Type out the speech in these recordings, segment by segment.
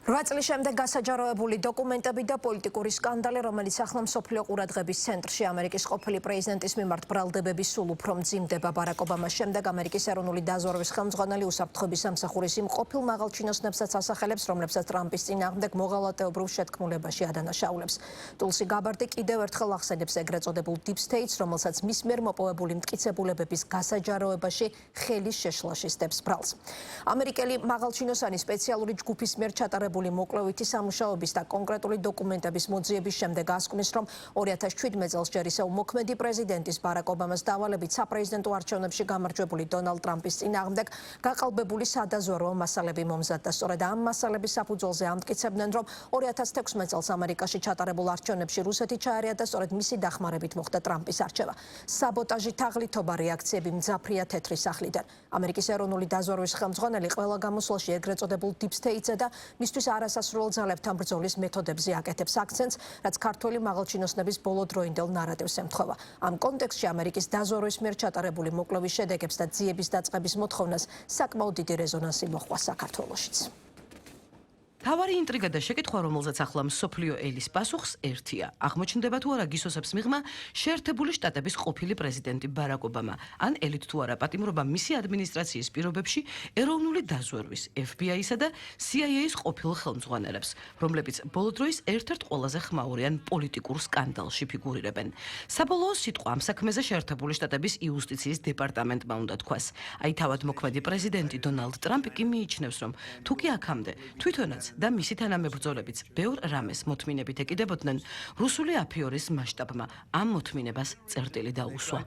8 წლის შემდეგ გასაჯაროებული დოკუმენტები და პოლიტიკური სკანდალი, რომელიც ახლა მსოფლიო ყურადღების ცენტრში ამერიკის ყოფილი პრეზიდენტის მიმართ ბრალდებების სულ უფრო მძიმდება. ბარაკ ობამას შემდეგ ამერიკის ეროვნული დაზვერვის ხელმძღვანელი უსაფრთხოების სამსახურის იმ ყოფილ მაღალჩინოსნებსაც ასახელებს, რომლებსაც ტრამპის წინააღმდეგ მოღალატეობრივ შეთქმულებაში ადანაშაულებს. ტულსი გაბარდი კიდევ ერთხელ ახსენებს ეგრეთ წოდებულ Deep States, რომელსაც მის მიერ მოპოვებული მტკიცებულებების გასაჯაროებაში ხელის შეშლაში სდებს ბრალს. ამერიკელი მაღალჩინოსანი სპეციალური ჯგუფის მიერ ჩატარებული მოკლევითი სამუშაოების და კონკრეტული დოკუმენტების მოძიების შემდეგ ასკვნის, რომ 2017 წელს ჯერ ისევ მოქმედი პრეზიდენტის ბარაკ ობამას დავალებით საპრეზიდენტო არჩევნებში გამარჯვებული დონალდ ტრამპის წინააღმდეგ გაყალბებული სადაზვერვო მასალები მომზადდა. სწორედ ამ მასალების საფუძველზე ამტკიცებდნენ, რომ 2016 წელს ამერიკაში ჩატარებულ არჩევნებში რუსეთი ჩაერია და სწორედ მისი დახმარებით მოხდა ტრამპის არჩევა. საბოტაჟი, თაღლითობა, რეაქციები მძაფრია თეთრი სახლიდან. ამერიკის ეროვნული დაზვერვის ხელმძღვანელი ყველა გამოსვლაში ეგრეთ წოდებულ Deep States-ზე და მისთვის არასასრულ ძალებთან ბრძოლის მეთოდებზე აკეთებს აქცენტს, რაც ქართველი მაღალჩინოსნების ბოლოდროინდელ ნარატივს ემთხვევა. ამ კონტექსტში ამერიკის დაზვერვის მიერ ჩატარებული მოკლევის შედეგებს და ძიების დაწყების მოთხოვნას საკმაოდ დიდი რეზონანსი მოჰყვა საქართველოშიც. თავარი ინტრიგა და შეკითხვა, რომელზეც ახლა მსოფლიო ელის პასუხს ერთია. აღმოჩნდება თუ არა გისოსებს მიღმა შეერთებული შტატების ყოფილი პრეზიდენტი ბარაკ ობამა, ან ელით თუ არა პატიმრობა მისი ადმინისტრაციის პირობებში ეროვნული დაზვერვის, FBI-სა და CIA-ის ყოფილ ხელმძღვანელებს, რომლებიც ბოლო დროის ერთ-ერთ ყველაზე ხმაური ან პოლიტიკურ სკანდალში ფიგურირებენ. საბოლოო სიტყვა ამ საქმეზე შეერთებული შტატების იუსტიციის დეპარტამენტმა უნდა თქვას. აი თავად მოქმედი პრეზიდენტი დონალდ ტრამპი კი მიიჩნევს, რომ თუ კი აქამდე თვითონაც და მისი თანამებრძოლებიც ბევრ რამეს მოთმინებით ეკიდებოდნენ, რუსული აფიორის მასშტაბმა ამ მოთმინებას წერტილი დაუსვა.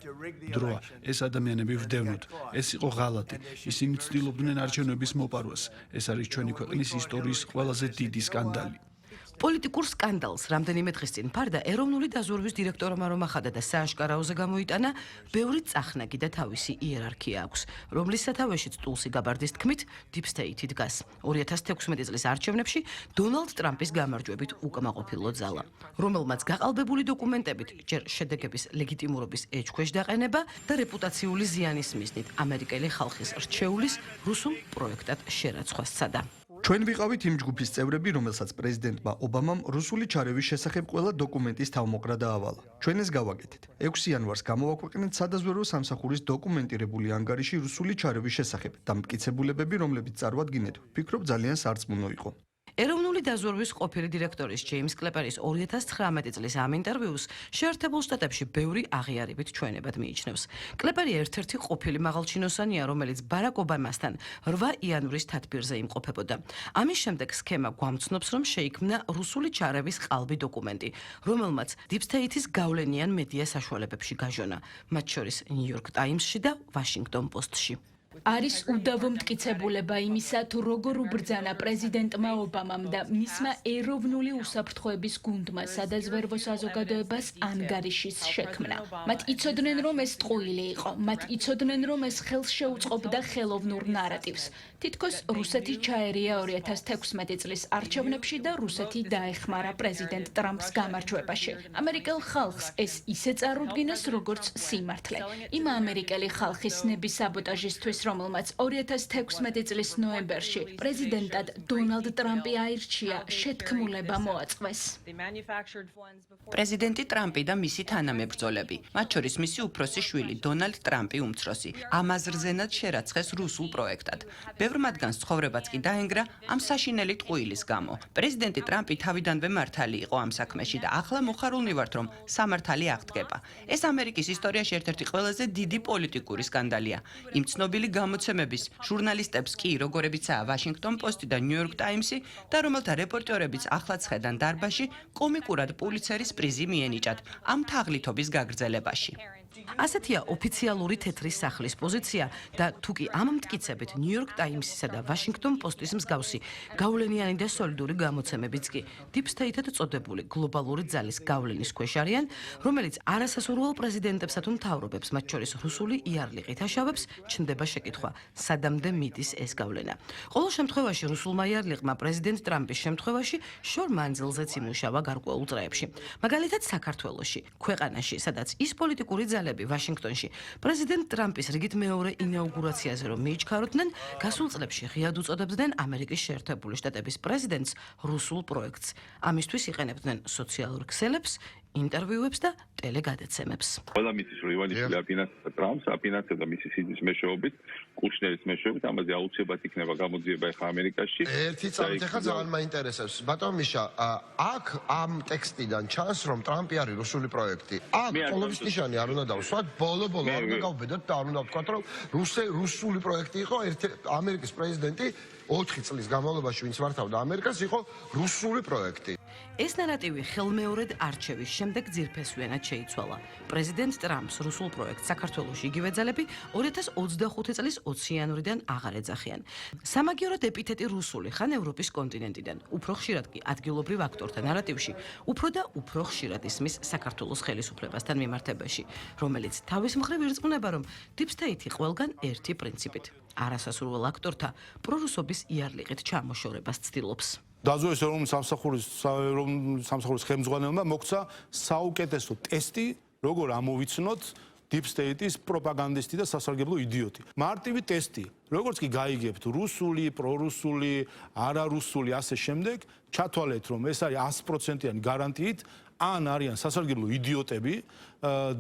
დროა, ეს ადამიანები ვდევნოთ. ეს იყო ღალატი. ისინი ცდილობდნენ არჩევნების მოპარვას. ეს არის ჩვენი ქვეყნის ისტორიის ყველაზე დიდი სკანდალი. პოლიტიკურ სკანდალს რამდენიმე დღის წინ ფარდა ეროვნული დაზვერვის დირექტორმა რომ ახადა და სააშკარაოზე გამოიტანა, ბევრი წახნაგი და თავისი იერარქია აქვს, რომლის სათავეშიც ტულსი გაბარდის თქმით Deep State დგას. 2016 წლის არჩევნებში დონალდ ტრამპის გამარჯვებით უკმაყოფილო ძალა, რომელმაც გაყალბებული დოკუმენტებით ჯერ შედეგების ლეგიტიმურობის ეჭქვეშ დაყენება და რეპუტაციული ზიანის მიზნით ამერიკელი ხალხის რჩეულის რუსულ პროექტად შერაცხვა სცადა. ჩვენ ვიყავით იმ ჯგუფის წევრები, რომელსაც პრეზიდენტმა ობამამ რუსული ჩარევის შესახებ ყველა დოკუმენტის თავმოყრა დაავალა. ჩვენ ეს გავაკეთეთ. 6 იანვარს გამოვაქვეყნეთ სადაზვერვო სამსახურის დოკუმენტირებული ანგარიში რუსული ჩარევის შესახებ და მტკიცებულებები, რომლებიც წარმოადგინეთ, ვფიქრობ ძალიან სარწმუნო იყო. ეროვნული დაზვერვის ყოფილი დირექტორის ჯეიმს კლეპერის 2019 წლის ამ ინტერვიუს შეერთებულ შტატებში ბევრი აღიარებით ჩვენებად მიიჩნევს. კლეპერი ერთ-ერთი ყოფილი მაღალჩინოსანია, რომელიც ბარაკ ობამასთან 8 იანვრის თათბირზე იმყოფებოდა. ამის შემდეგ სქემა გვამცნობს, რომ შეიქმნა რუსული ჩარევის ყალბი დოკუმენტი, რომელმაც Deep State-ის გავლენიან მედია საშუალებებში გაჟონა, მათ შორის New York Times-ში და Washington Post-ში. არის უდავო მტკიცებულება იმისა, თუ როგორ უბრძანა პრეზიდენტმა ობამამ და მისმა ეროვნული უსაფრთხოების გუნდმა სადაზვერვო საზოგადოებას ანგარიშის შექმნა. მათ იცოდნენ, რომ ეს ტყუილი იყო, მათ იცოდნენ, რომ ეს ხელს შეუწყობდა ხელოვნურ ნარატივს. თითქოს რუსეთი ჩაერია 2016 წლის არჩევნებში და რუსეთი დაეხმარა პრეზიდენტ ტრამპს გამარჯვებაში. ამერიკელ ხალხს ეს ისე წარუდგინეს, როგორც სიმართლე. იმ ამერიკელი ხალხის ნების საბოტაჟისთვის, რომელმაც 2016 წლის ნოემბერში პრეზიდენტად დონალდ ტრამპი აირჩია, შეთქმულება მოაწყვეს. პრეზიდენტი ტრამპი და მისი თანამებრძოლები, მათ შორის მისი უფროსი შვილი დონალდ ტრამპი უმცროსი, ამაზრზენად შერაცხეს რუსულ პროექტად. ბევრ მათგანს ცხოვრებაც კი დაენგრა ამ საშინელი ტყუილის გამო. პრეზიდენტი ტრამპი თავიდანვე მართალი იყო ამ საქმეში და ახლა მოხარულნი ვართ, რომ სამართალი აღდგება. ეს ამერიკის ისტორიაში ერთ-ერთი ყველაზე დიდი პოლიტიკური სკანდალია. იმ ცნობილი გამოცემების ჟურნალისტებს კი, როგორებიცაა Washington Post და New York Times-ი და რომელთა რეპორტერებიც ახლაც ხედან დარბაზში, კომიკურად პულიცერის პრიზი მიენიჭათ ამ თაღლითობის გაგრძელებაში. ასეთია ოფიციალური თეთრი სახლის პოზიცია და თუკი ამ მტკიცებით New York Times-ისა და Washington Post-ის მსგავსი გავლენიანი და სოლიდური გამოცემებიც კი Deep State-ად წოდებული გლობალური ძალის გავლენის ქვეშ არიან, რომელიც არასასურველ პრეზიდენტებსა თუ მთავრობებს, მათ შორის რუსული იარლიყით აშავებს, ჩნდება შეკითხვა, სადამდე მიდის ეს გავლენა. ყოველ შემთხვევაში რუსულმა იარლიყმა პრეზიდენტ ტრამპის შემთხვევაში შორ მანძილზეც იმუშავა გარკვეულ წრეებში. მაგალითად საქართველოში, ქვეყანაში, სადაც ის პოლიტიკური ძალები ოფიციალები ვაშინგტონში პრეზიდენტ ტრამპის რიგით მეორე ინაუგურაციაზე რომ მიიჩქაროდნენ, გასულ წლებში ღიად უწოდებდნენ ამერიკის შეერთებული შტატების პრეზიდენტს რუსულ პროექტს. ამისთვის იყენებდნენ სოციალურ ქსელებს, ინტერვიუებს და ტელეგადაცემებს. ყველა მისის რივალიშვილი აფინანსებდა ტრამპს, აფინანსებდა მისი სიძვის მეშვეობით, კუშნერის მეშვეობით, ამაზე აუცილებლად იქნება გამოძიება ახლა ამერიკაში. ერთი წამით ახლა ძალიან მაინტერესებს. ბატონ მიშა, აქ ამ ტექსტიდან ჩანს, რომ ტრამპი არის რუსული პროექტი. აქ ყოველთვის ნიშანი არ უნდა დავსვათ, ბოლო-ბოლო არ უნდა გავბედოთ და არ უნდა ვთქვათ, რომ რუსული პროექტი იყო ამერიკის პრეზიდენტი 4 წლის განმავლობაში, ვინც მართავდა ამერიკას, იყო რუსული პროექტი. ეს ნარატივი ხელმეორედ არჩევის შემდეგ ძირფესვიანად შეიცვალა. პრეზიდენტ ტრამპს რუსულ პროექტს საქართველოში იგივე ძალები 2025 წლის 20 იანვრიდან აღარ ეძახიან. სამაგიეროდ ეპითეტი რუსული ხან ევროპის კონტინენტიდან. უფრო ხშირად კი ადგილობრივ აქტორთა ნარატივში უფრო და უფრო ხშირად ისმის საქართველოს ხელისუფლებასთან მიმართებაში, რომელიც თავის მხრივ ირწმუნება, რომ Deep State-ი ყველგან ერთი პრინციპით. არასასურველ აქტორთა პრორუსობის იარლიყით ჩამოშორებას ცდილობს. დაზოეს რომ სამსახურის ხელმძღვანელმა მოგცა საუკეთესო ტესტი, როგორ ამოვიცნოთ Deep State-ის პროპაგანდისტი და სასარგებლო იდიოტი. მარტივი ტესტი, როგორც კი გაიგებთ რუსული, პრორუსული, არარუსული ასე შემდეგ, ჩათვალეთ რომ ეს არის 100%-იანი გარანტიით, ან არიან სასარგებლო იდიოტები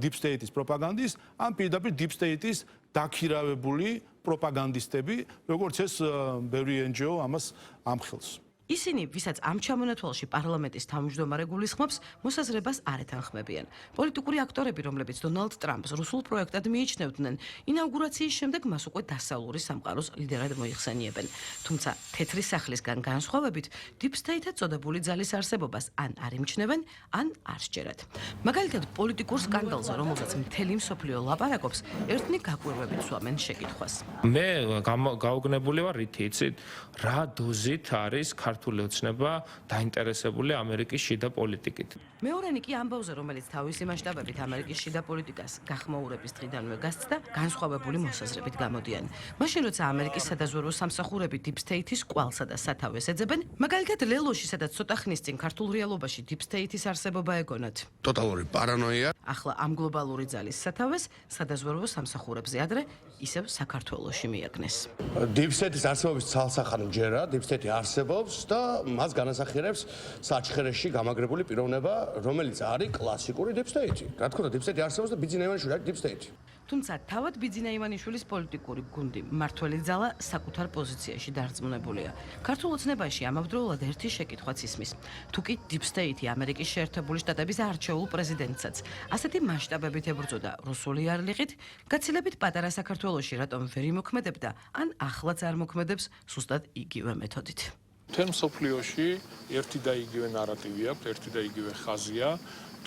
Deep State-ის პროპაგანდის, ან პირდაპირ Deep State-ის დაქირავებული პროპაგანდისტები, როგორც ეს ბევრი NGO ამას ამხელს. ისინი, ვისაც ამ ჩამონათვალში პარლამენტის თავმჯდომარე გულისხმობს, მოსაზრებას არ ეთანხმებიან. პოლიტიკური აქტორები, რომლებიც დონალდ ტრამპს რუსულ პროექტად მიიჩნევდნენ, ინაუგურაციის შემდეგ მას უკვე დასავლური სამყაროს ლიდერად მოიხსენიებენ. თუმცა თეთრი სახლისგან განსხვავებით, Deep State-ად წოდებული ძალის არსებობას ან არ იმჩნევენ, ან არ სჯერათ. მაგალითად, პოლიტიკურ სკანდალზე, რომელზეც მთელი მსოფლიო ლაპარაკობს, ერთნი გაკვირვებით სვამენ შეკითხვას. მე გაუგნებული ვარ რითი, იცით, რა დოზით არის ქართული ოცნება დაინტერესებული ამერიკის შიდა პოლიტიკით. მეორენი კი ამბავზე, რომელიც თავისი მასშტაბებით ამერიკის შიდა პოლიტიკას გახმაურების დღიდანვე გასცდა, განსხვავებული მოსაზრებით გამოდიან. მაშინ როცა ამერიკის სადაზვერვო სამსახურები Deep State-ის კვალსა და სათავეს ეძებენ, მაგალითად ლელოში, სადაც ცოტა ხნის წინ ქართულ რეალობაში Deep State-ის არსებობა ეგონათ. ტოტალური პარანოია. ახლა ამ გლობალური ძალის სათავეს სადაზვერვო სამსახურებზე ადრე ისევ საქართველოში მიაგნეს. Deep State-ის არსებობის ცალსახანი ჯერა, Deep State-ი არსებობს და მას განასახიერებს საჩხერეში გამაგრებული პიროვნება, რომელიც არის კლასიკური Deep State-ი. რა თქმა უნდა, Deep State-ი არსებობს და ბიძინა ივანიშვილი არის Deep State-ი. თუმცა თავად ბიძინა ივანიშვილის პოლიტიკური გუნდი მმართველი ძალა საკუთარ პოზიციაში დარწმუნებულია. ქართულ ოცნებაში ამავდროულად ერთი შეკითხვაც ისმის. თუ კი Deep State-ი ამერიკის შეერთებული შტატების არჩეულ პრეზიდენტსაც ასეთი მასშტაბებით ებრძოდა რუსული იარლიყით, გაცილებით პატარა საქართველოში რატომ ვერ იმოქმედებდა, ან ახლაც არ მოქმედებს ზუსტად იგივე მეთოდით. მთელ მსოფლიოში ერთი და იგივე ნარატივი აქვს, ერთი და იგივე ხაზია,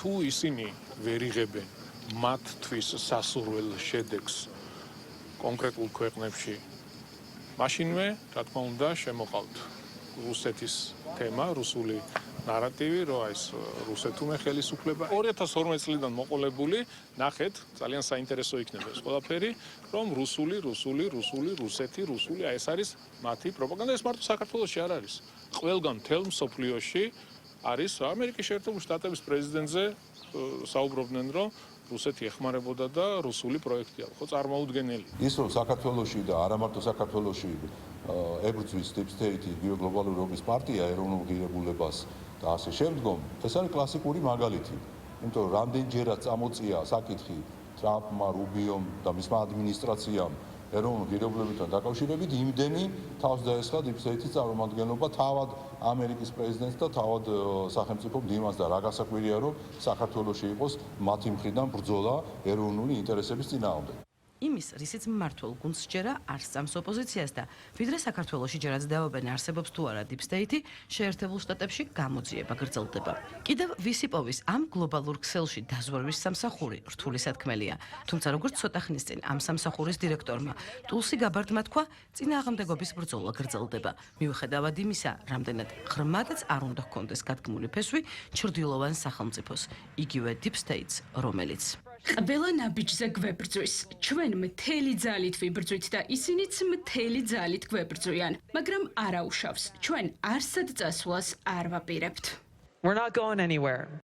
თუ ისინი ვერ იღებენ მათთვის სასურველ შედეგს კონკრეტულ ქვეყნებში, მაშინვე, რა თქმა უნდა, შემოყავთ რუსეთის თემა, რუსული ნარატივი, რომ ეს რუსეთუმე ხელისუფლება 2012 წლიდან მოყოლებული, ნახეთ, ძალიან საინტერესო იქნება ეს ყველაფერი, რომ რუსული, რუსეთი, აი ეს არის მათი პროპაგანდა, ეს მარტო საქართველოში არ არის. ყველგან მთელ მსოფლიოში არის ამერიკის შეერთებული შტატების პრეზიდენტზე საუბრობდნენ, რომ რუსეთი ეხმარებოდა და რუსული პროექტი აქვს, ხო წარმოუდგენელი. ის რომ საქართველოში და არა მარტო საქართველოში ებრძვის Deep State-ი, გლობალური ობის პარტია ეროვნულ ღირებულებას და ასე შემდგომ, ეს არის კლასიკური მაგალითი. იმიტომ რომ რამდენჯერაც წამოწია საკითხი ტრამპმა, რუბიომ და მისმა ადმინისტრაციამ ეროვნულ ღირებულებებთან დაკავშირებით, იმდენი თავს დაესხა Deep State-ის წარმომადგენლობა თავად ამერიკის პრეზიდენტს და თავად სახელმწიფო მდივანს და რა გასაკვირია, რომ საქართველოში იყოს მათი მხრიდან ბრძოლა ეროვნული ინტერესების წინააღმდეგ. იმის, რისიც მმართველ გუნდს ჯერა არ სწამს ოპოზიციას და ვიდრე საქართველოში ჯერაც დაობენ არსებობს თუ არა Deep State-ი, შეერთებულ შტატებში გამოძიება გრძელდება. კიდევ ვისიპოვის ამ გლობალურ ქსელში დაზვერვის სამსახური რთული სათქმელია. თუმცა როგორც ცოტა ხნის წინ ამ სამსახურის დირექტორმა ტულსი გაბარდმა თქვა, წინააღმდეგობის ბრძოლა გრძელდება. მიუხედავად იმისა, რამდენად ღრმადაც არ უნდა ჰქონდეს გადგმული ფესვი ჩრდილოვან სახელმწიფოს, იგივე Deep State-ს, რომელიც ყველა ნაბიჯზე გვებრძვის. ჩვენ მთელი ძალით ვიბრძვით და ისინიც მთელი ძალით გვებრძვიან, მაგრამ არაუშავს. ჩვენ არსად წასვლას არ ვაპირებთ. We're not going anywhere.